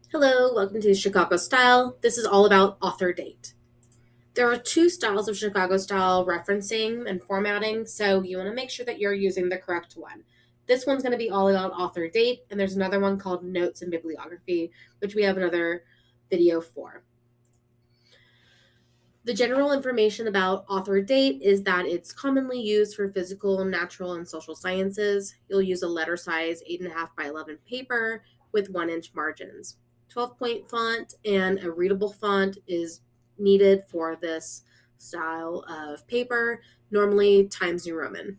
Hello, welcome to Chicago Style. This is all about author date. There are two styles of Chicago Style referencing and formatting, so you want to make sure that you're using the correct one. This one's going to be all about author date, and there's another one called Notes and Bibliography, which we have another video for. The general information about author date is that it's commonly used for physical, natural, and social sciences. You'll use a letter size 8.5 by 11 paper with 1-inch margins. 12-point font and a readable font is needed for this style of paper, normally Times New Roman.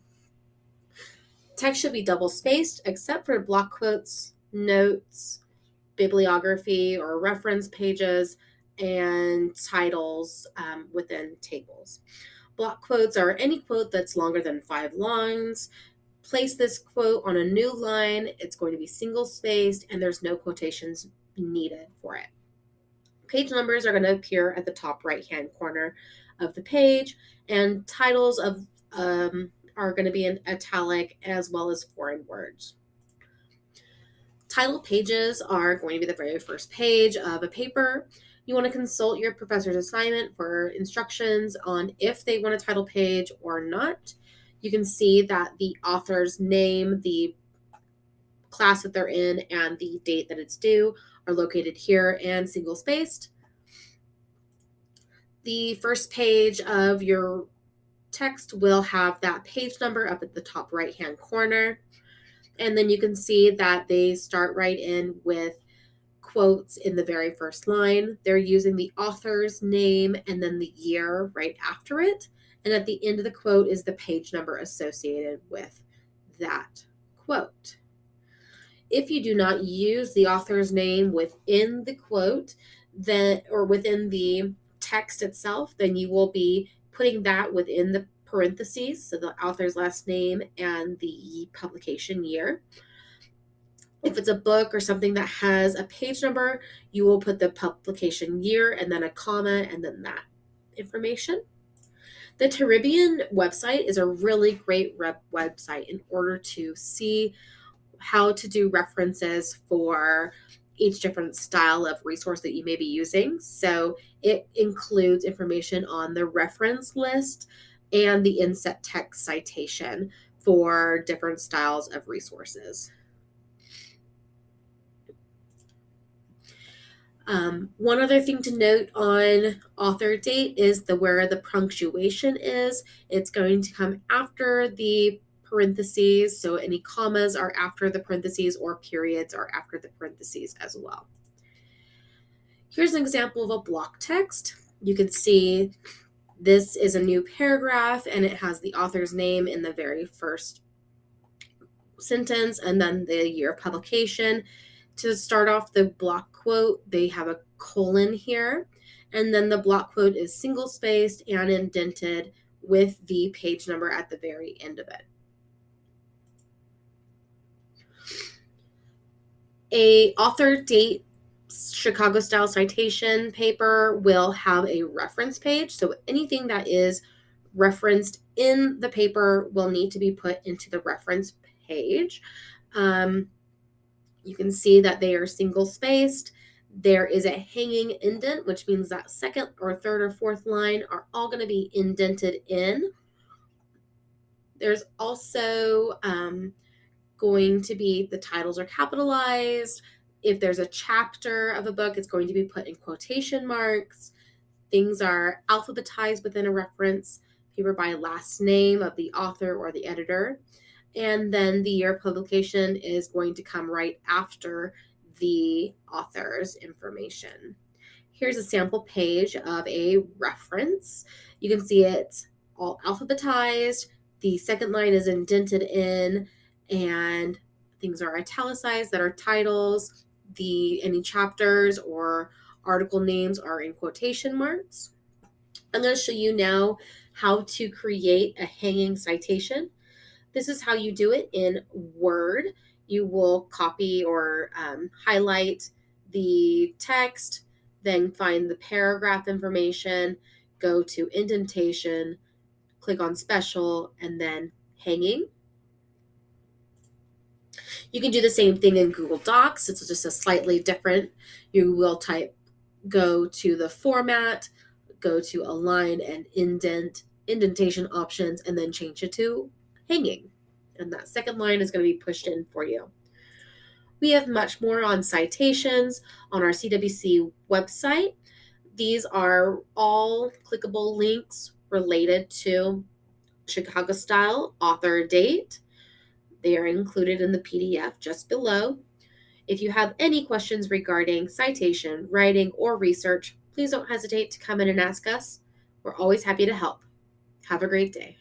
Text should be double spaced except for block quotes, notes, bibliography or reference pages, and titles within tables. Block quotes are any quote that's longer than 5 lines. Place this quote on a new line. It's going to be single spaced and there's no quotations needed for it. Page numbers are going to appear at the top right hand corner of the page, and titles of are going to be in italic as well as foreign words. Title pages are going to be the very first page of a paper. You want to consult your professor's assignment for instructions on if they want a title page or not. You can see that the author's name, the class that they're in, and the date that it's due are located here and single spaced. The first page of your text will have that page number up at the top right hand corner. And then you can see that they start right in with quotes in the very first line. They're using the author's name and then the year right after it. And at the end of the quote is the page number associated with that quote. If you do not use the author's name within the quote, then or within the text itself, then you will be putting that within the parentheses, so the author's last name and the publication year. If it's a book or something that has a page number, you will put the publication year and then a comma and then that information. The Taribian website is a really great website in order to see how to do references for each different style of resource that you may be using. So it includes information on the reference list and the inset text citation for different styles of resources. One other thing to note on author date is where the punctuation is. It's going to come after the parentheses, so any commas are after the parentheses or periods are after the parentheses as well. Here's an example of a block text. You can see this is a new paragraph and it has the author's name in the very first sentence and then the year of publication. To start off the block quote, they have a colon here, and then the block quote is single spaced and indented with the page number at the very end of it. A author date Chicago style citation paper will have a reference page, so anything that is referenced in the paper will need to be put into the reference page. You can see that they are single spaced. There is a hanging indent, which means that second or third or fourth line are all going to be indented in. There's also going to be the titles are capitalized. If there's a chapter of a book, it's going to be put in quotation marks. Things are alphabetized within a reference paper by last name of the author or the editor. And then the year of publication is going to come right after the author's information. Here's a sample page of a reference. You can see it's all alphabetized. The second line is indented in, and things are italicized that are titles. Any chapters or article names are in quotation marks. I'm going to show you now how to create a hanging citation. This is how you do it in Word. You will copy or highlight the text, then find the paragraph information, go to indentation, click on special, and then hanging. You can do the same thing in Google Docs. It's just a slightly different. You will go to the format, go to align and indentation options, and then change it to hanging. And that second line is going to be pushed in for you. We have much more on citations on our CWC website. These are all clickable links related to Chicago style author date. They are included in the PDF just below. If you have any questions regarding citation, writing, or research, please don't hesitate to come in and ask us. We're always happy to help. Have a great day.